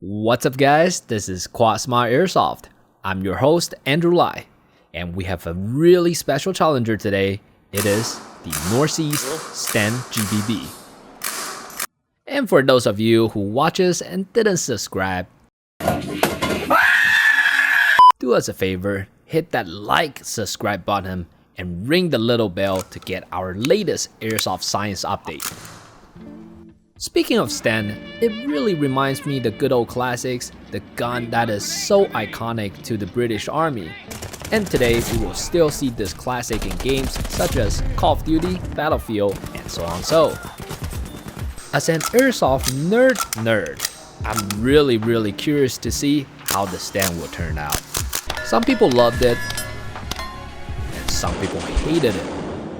What's up guys, this is Quasma Airsoft. I'm your host Andrew Lai, and we have a really special challenger today. It is the Northeast Sten GBB. And for those of you who watches and didn't subscribe, do us a favor, hit that like, subscribe button, and ring the little bell to get our latest Airsoft science update. Speaking of Sten, it really reminds me the good old classics, the gun that is so iconic to the British Army. And today we will still see this classic in games such as Call of Duty, Battlefield, and so on so. As an Airsoft nerd, I'm really curious to see how the Sten will turn out. Some people loved it, and some people hated it.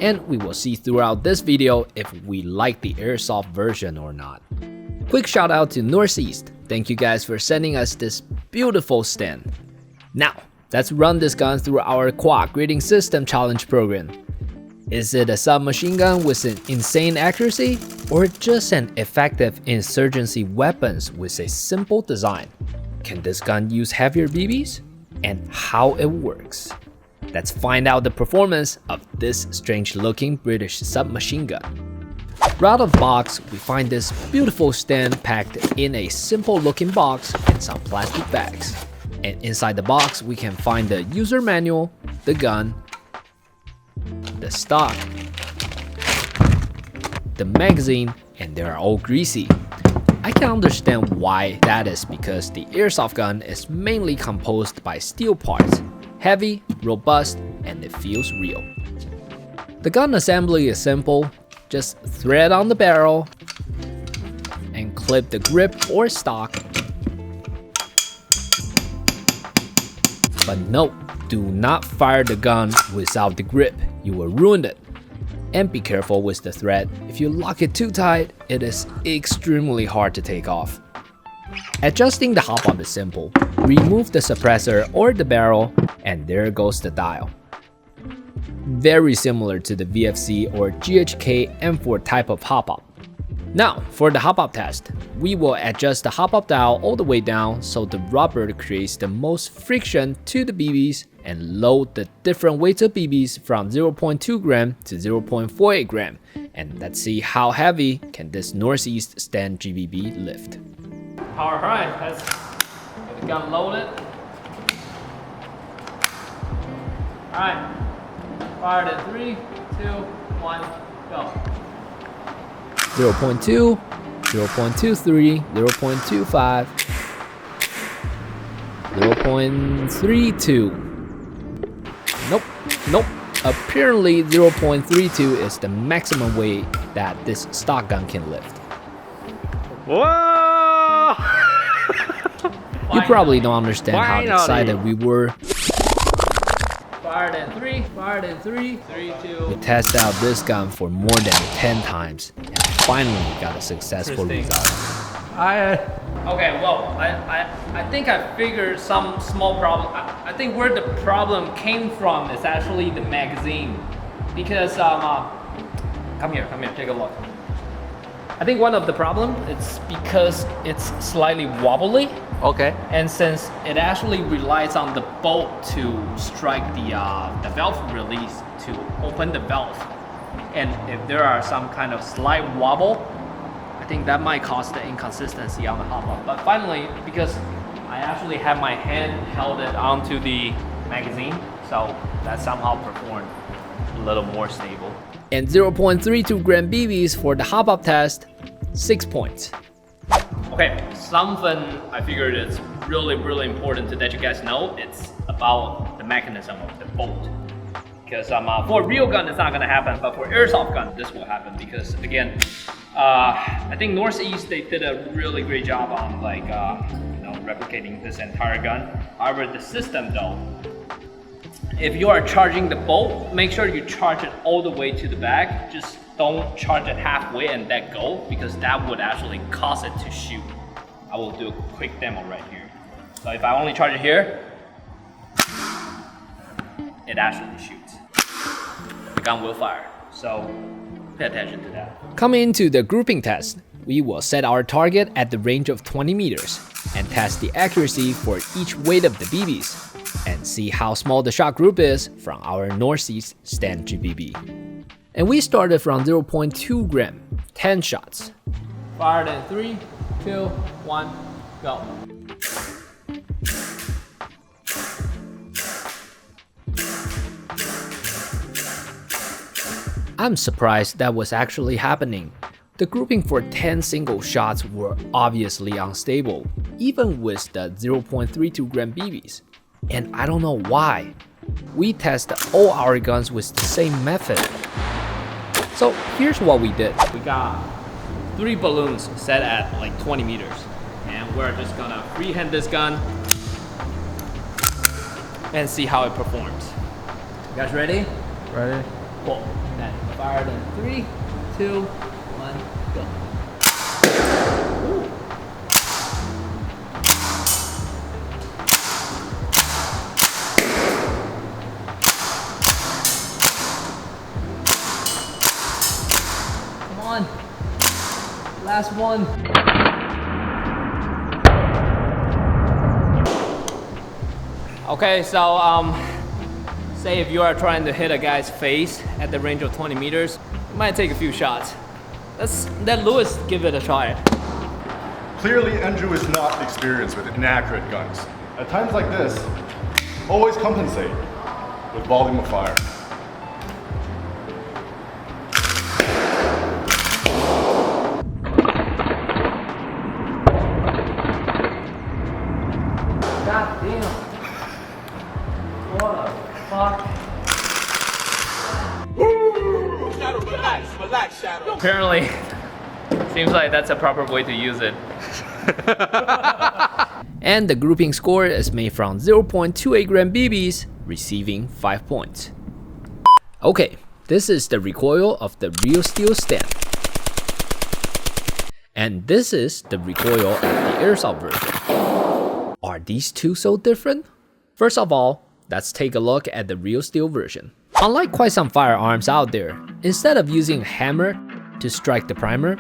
And we will see throughout this video if we like the Airsoft version or not. Quick shout out to Northeast. Thank you guys for sending us this beautiful Sten. Now, let's run this gun through our quad grading system challenge program. Is it a submachine gun with an insane accuracy, or just an effective insurgency weapons with a simple design? Can this gun use heavier BBs? And how it works? Let's find out the performance of this strange-looking British submachine gun. Right out of the box, we find this beautiful Sten packed in a simple-looking box and some plastic bags. And inside the box, we can find the user manual, the gun, the stock, the magazine, and they are all greasy. I can understand why that is, because the Airsoft gun is mainly composed by steel parts. Heavy, robust, and it feels real. The gun assembly is simple. Just thread on the barrel and clip the grip or stock. But no, do not fire the gun without the grip. You will ruin it. And be careful with the thread. If you lock it too tight, it is extremely hard to take off. Adjusting the hop-up is simple. Remove the suppressor or the barrel, and there goes the dial. Very similar to the VFC or GHK M4 type of hop-up. Now, for the hop-up test, we will adjust the hop-up dial all the way down so the rubber creates the most friction to the BBs, and load the different weights of BBs from 0.2 gram to 0.48 gram. And let's see how heavy can this Northeast Sten GBB lift. Alright, let's get the gun loaded. Alright, fired in 3, 2, 1, go. 0.2, 0.23, 0.25, 0.32. Nope. Apparently 0.32 is the maximum weight that this stock gun can lift. Whoa! You probably don't understand how excited we were. Fired in 3, 3, 2. We tested out this gun for more than 10 times and finally got a successful result. Okay, well, I think I figured some small problem. I think where the problem came from is actually the magazine, because come here, take a look. I think one of the problem is because it's slightly wobbly. Okay. And since it actually relies on the bolt to strike the valve release to open the valve, and if there are some kind of slight wobble, I think that might cause the inconsistency on the hop-up. But finally, because I actually have my hand held it onto the magazine, so that somehow performed a little more stable. And 0.32 gram BBs for the hop-up test, 6 points. Okay, something I figured is really important to let you guys know. It's about the mechanism of the bolt. Because for a real gun, it's not gonna happen, but for Airsoft gun, this will happen. Because again, I think Northeast, they did a really great job on replicating this entire gun. However, the system though, if you are charging the bolt, make sure you charge it all the way to the back. Just don't charge it halfway and let go, because that would actually cause it to shoot. I will do a quick demo right here. So if I only charge it here, it actually shoots. The gun will fire. So pay attention to that. Coming into the grouping test, we will set our target at the range of 20 meters and test the accuracy for each weight of the BBs and see how small the shot group is from our Northeast Sten GBB. And we started from 0.2 gram, 10 shots. Fired in 3, 2, 1, go. I'm surprised that was actually happening. The grouping for 10 single shots were obviously unstable, even with the 0.32 gram BBs. And I don't know why. We tested all our guns with the same method. So here's what we did. We got 3 balloons set at like 20 meters. And we're just gonna freehand this gun and see how it performs. You guys ready? Ready? Cool. Then fired in 3, 2, 1, go. Ooh. Come on. Last one. Okay, so say if you are trying to hit a guy's face at the range of 20 meters, it might take a few shots. Let Lewis give it a try. Clearly, Andrew is not experienced with inaccurate guns. At times like this, always compensate with volume of fire. God damn. What the fuck? Relax, Shadow. Apparently, seems like that's a proper way to use it. And the grouping score is made from 0.28 gram BBs, receiving 5 points. Okay, this is the recoil of the real steel Sten. And this is the recoil of the Airsoft version. Are these two so different? First of all, let's take a look at the real steel version. Unlike quite some firearms out there, instead of using a hammer to strike the primer,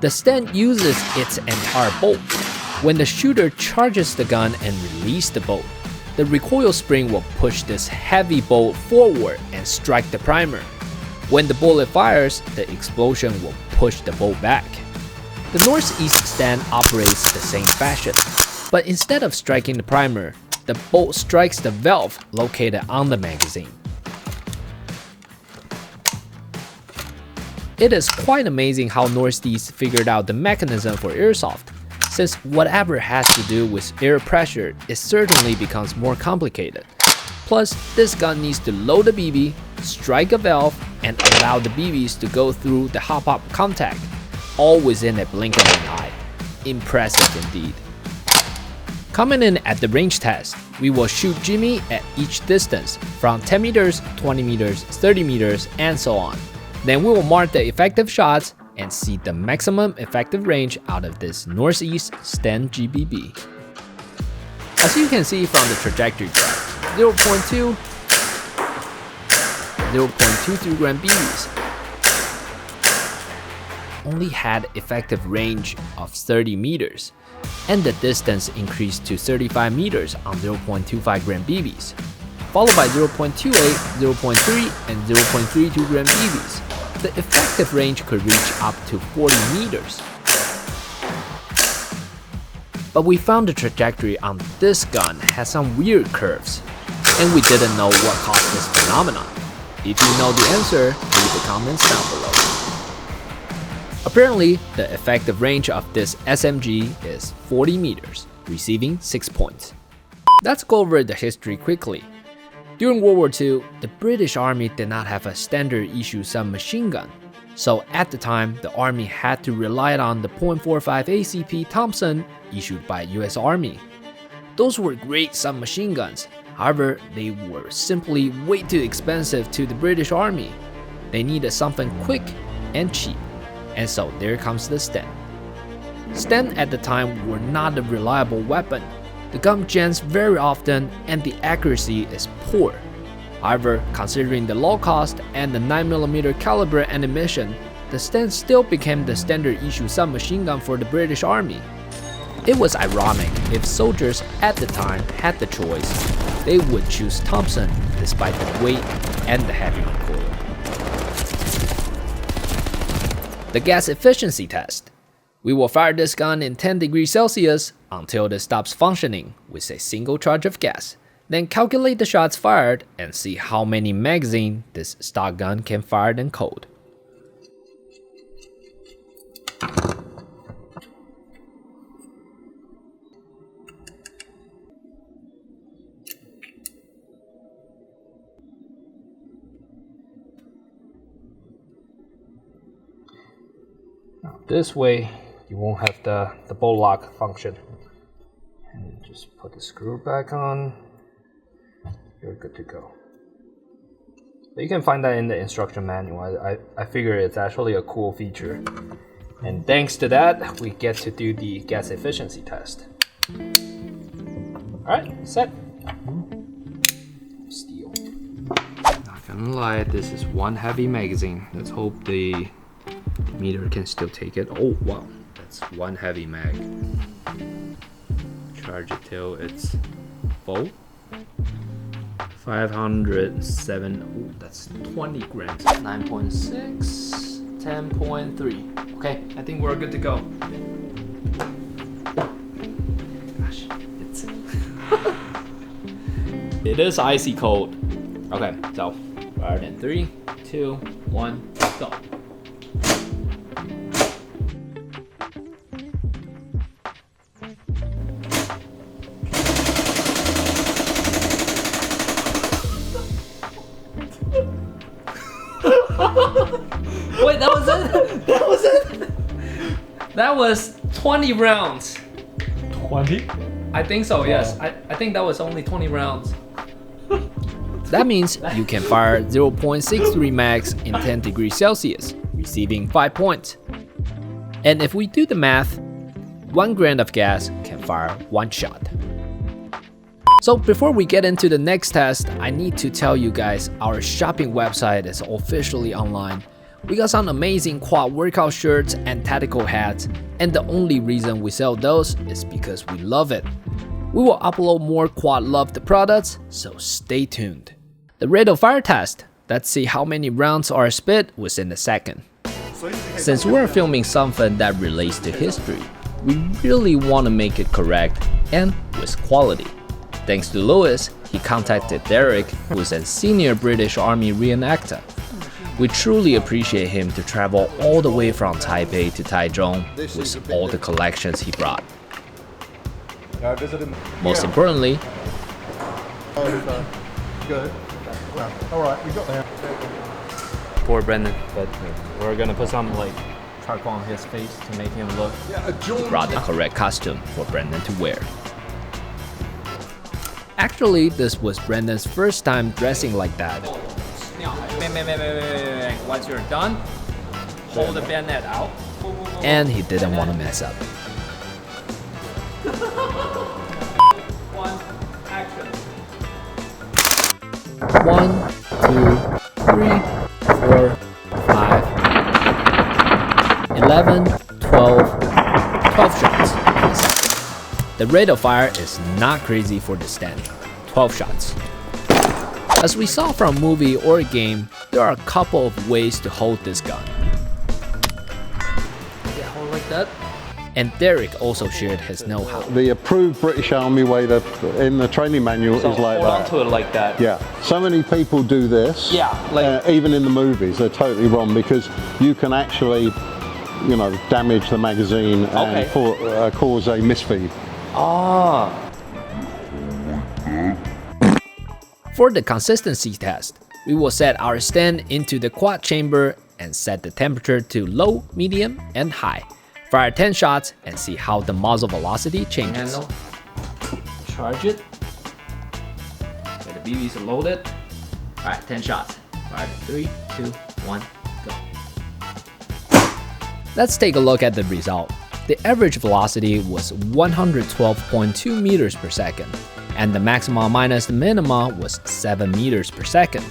the Sten uses its entire bolt. When the shooter charges the gun and releases the bolt, the recoil spring will push this heavy bolt forward and strike the primer. When the bullet fires, the explosion will push the bolt back. The Northeast Sten operates the same fashion, but instead of striking the primer, the bolt strikes the valve located on the magazine. It is quite amazing how Northeast figured out the mechanism for Airsoft, since whatever has to do with air pressure, it certainly becomes more complicated. Plus, this gun needs to load the BB, strike a valve, and allow the BBs to go through the hop-up contact, all within a blink of an eye. Impressive indeed. Coming in at the range test, we will shoot Jimmy at each distance from 10 meters, 20 meters, 30 meters, and so on. Then we will mark the effective shots and see the maximum effective range out of this Northeast Sten GBB. As you can see from the trajectory graph, 0.2, 0.23 gram BBs only had effective range of 30 meters, and the distance increased to 35 meters on 0.25 gram BBs, followed by 0.28, 0.3, and 0.32 gram BBs. The effective range could reach up to 40 meters. But we found the trajectory on this gun has some weird curves, and we didn't know what caused this phenomenon. If you know the answer, leave the comments down below. Apparently, the effective range of this SMG is 40 meters, receiving 6 points. Let's go over the history quickly. During World War II, the British Army did not have a standard issue submachine gun. So at the time, the Army had to rely on the .45 ACP Thompson issued by US Army. Those were great submachine guns, however, they were simply way too expensive to the British Army. They needed something quick and cheap. And so there comes the Sten. Sten at the time were not a reliable weapon. The gun jams very often and the accuracy is poor. However, considering the low cost and the 9mm caliber ammunition, the Sten still became the standard issue submachine gun for the British Army. It was ironic if soldiers at the time had the choice, they would choose Thompson despite the weight and the heavy recoil. The gas efficiency test. We will fire this gun in 10 degrees Celsius until it stops functioning with a single charge of gas. Then calculate the shots fired and see how many magazines this stock gun can fire in cold. This way, you won't have the bolt lock function. And just put the screw back on. You're good to go. But you can find that in the instruction manual. I figure it's actually a cool feature. And thanks to that, we get to do the gas efficiency test. Alright, set. Steel. Not gonna lie, this is one heavy magazine. Let's hope the meter can still take it. Oh wow, that's one heavy mag. Charge it till it's full. 507. Oh, that's 20 grams. 9.6, 10.3. Okay, I think we're good to go. Gosh, it's it is icy cold. Okay, so fire in 3, 2, 1, go. Wait, that was it? That was it? That was 20 rounds. 20? I think so, yes. I think that was only 20 rounds. That means you can fire 0.63 mags in 10 degrees Celsius, receiving 5 points. And if we do the math, 1 gram of gas can fire 1 shot. So before we get into the next test, I need to tell you guys our shopping website is officially online. We got some amazing quad workout shirts and tactical hats, and the only reason we sell those is because we love it. We will upload more quad loved products, so stay tuned. The rate of fire test. Let's see how many rounds are spit within a second. Since we're filming something that relates to history, we really want to make it correct and with quality. Thanks to Lewis, he contacted Derek, who is a senior British Army reenactor. We truly appreciate him to travel all the way from Taipei to Taichung with all the collections he brought. Most importantly, Good. All right, we got there. Poor Brendan, but we're gonna put some like charcoal on his face to make him look. he brought the correct costume for Brendan to wear. Actually, this was Brendan's first time dressing like that. Once you're done, hold the bayonet out. And he didn't want to mess up. 1, action. 1, 2, 3, 4, 5, 11, 12, 12 shots. The rate of fire is not crazy for the Sten, 12 shots. As we saw from a movie or a game, there are a couple of ways to hold this gun. Yeah, hold like that. And Derek also shared his know-how. The approved British Army way in the training manual So is like hold that. on to it like that. Yeah, so many people do this. Yeah, like Even in the movies, they're totally wrong because you can actually, damage the magazine and cause a misfeed. ah. For the consistency test, we will set our Sten into the quad chamber and set the temperature to low, medium, and high. Fire 10 shots and see how the muzzle velocity changes. Handle. Charge it. Okay, the BBs are loaded. Alright, 10 shots. Fire 3, 2, 1, go. Let's take a look at the result. The average velocity was 112.2 meters per second. and the maxima minus the minima was 7 meters per second.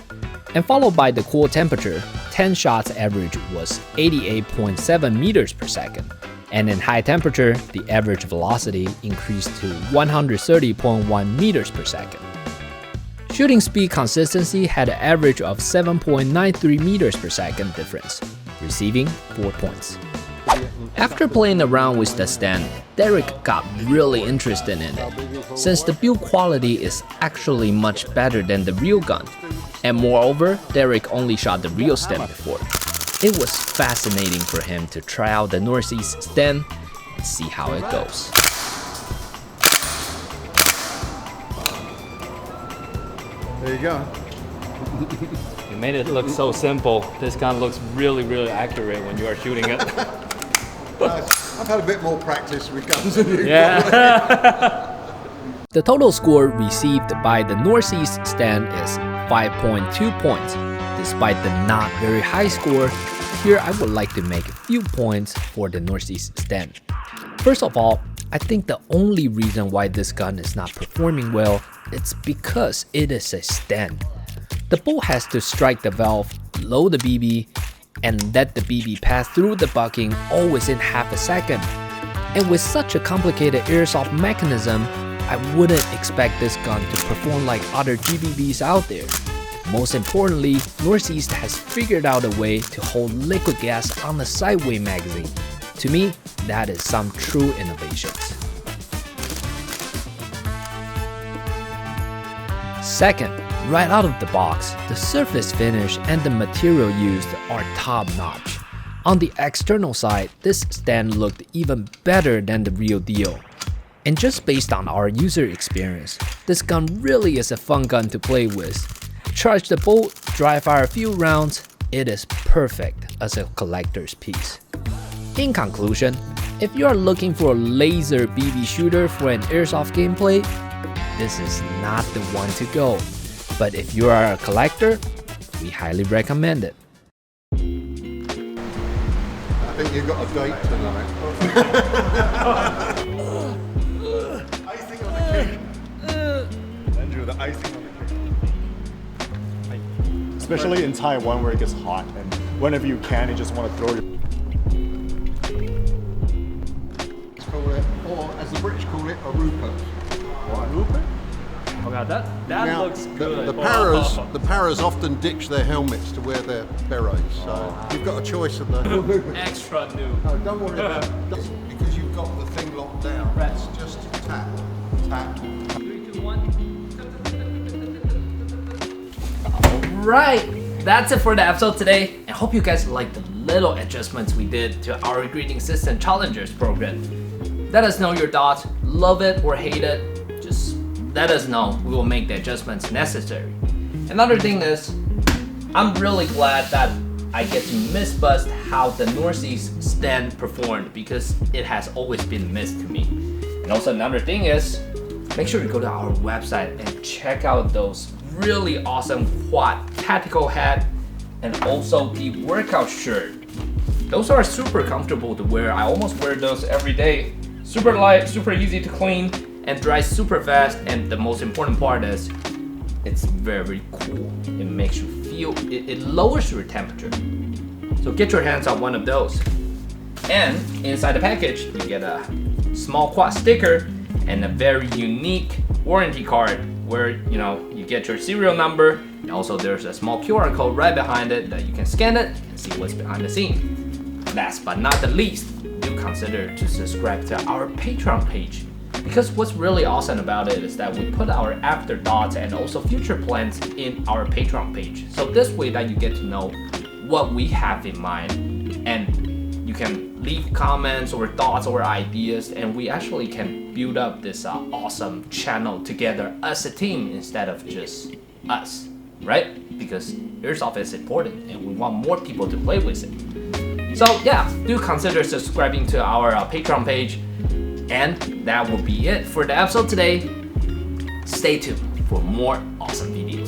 And followed by the cool temperature, 10 shots average was 88.7 meters per second. And in high temperature, the average velocity increased to 130.1 meters per second. Shooting speed consistency had an average of 7.93 meters per second difference, receiving 4 points. After playing around with the Sten, Derek got really interested in it, since the build quality is actually much better than the real gun. And moreover, Derek only shot the real Sten before. It was fascinating for him to try out the Northeast Sten and see how it goes. There you go. You made it look so simple. This gun looks really accurate when you are shooting it. I've had a bit more practice with guns than you. Yeah. The total score received by the Northeast Sten is 5.2 points. Despite the not very high score, here I would like to make a few points for the Northeast Sten. First of all, I think the only reason why this gun is not performing well is because it is a Sten. The bolt has to strike the valve, load the BB, and let the BB pass through the bucking all within half a second. And with such a complicated airsoft mechanism, I wouldn't expect this gun to perform like other GBBs out there. Most importantly, Northeast has figured out a way to hold liquid gas on the sideway magazine. To me, that is some true innovations. Second, right out of the box, the surface finish and the material used are top-notch. On the external side, this Sten looked even better than the real deal. And just based on our user experience, this gun really is a fun gun to play with. Charge the bolt, dry fire a few rounds, it is perfect as a collector's piece. In conclusion, if you are looking for a laser BB shooter for an airsoft gameplay, this is not the one to go. But if you are a collector, we highly recommend it. I think you've got a date tonight. Icing on the cake. Andrew, the icing on the cake. Especially in Taiwan where it gets hot and whenever you can, you just want to throw your... Let's call it, or as the British call it, a Rupert. What, Rupert? Oh god, that Now, looks good. The paras often ditch their helmets to wear their berets, so you've got a choice of the... Extra new. No, don't worry about it. Because you've got the thing locked down. Right. It's just tap, tap. 3, 2, 1. Right, that's it for the episode today. I hope you guys liked the little adjustments we did to our Grading System Challengers program. Let us know your thoughts, love it or hate it, just let us know. We will make the adjustments necessary. Another thing is, I'm really glad that I get to miss-bust how the Northeast Sten performed because it has always been missed to me. And also another thing is, make sure you go to our website and check out those really awesome quad tactical hat and also the workout shirt. Those are super comfortable to wear. I almost wear those every day. Super light, super easy to clean, and dries super fast. And the most important part is, it's very cool. It makes you feel, it lowers your temperature. So get your hands on one of those. And inside the package, you get a small quad sticker and a very unique warranty card where you get your serial number, and also there's a small QR code right behind it that you can scan it and see what's behind the scene. Last but not the least, do consider to subscribe to our Patreon page, because what's really awesome about it is that we put our afterthoughts and also future plans in our Patreon page. So this way that you get to know what we have in mind, and you can leave comments or thoughts or ideas, and we actually can build up this awesome channel together as a team instead of just us, right? Because Airsoft is important and we want more people to play with it. So yeah, do consider subscribing to our Patreon page, and that will be it for the episode today. Stay tuned for more awesome videos.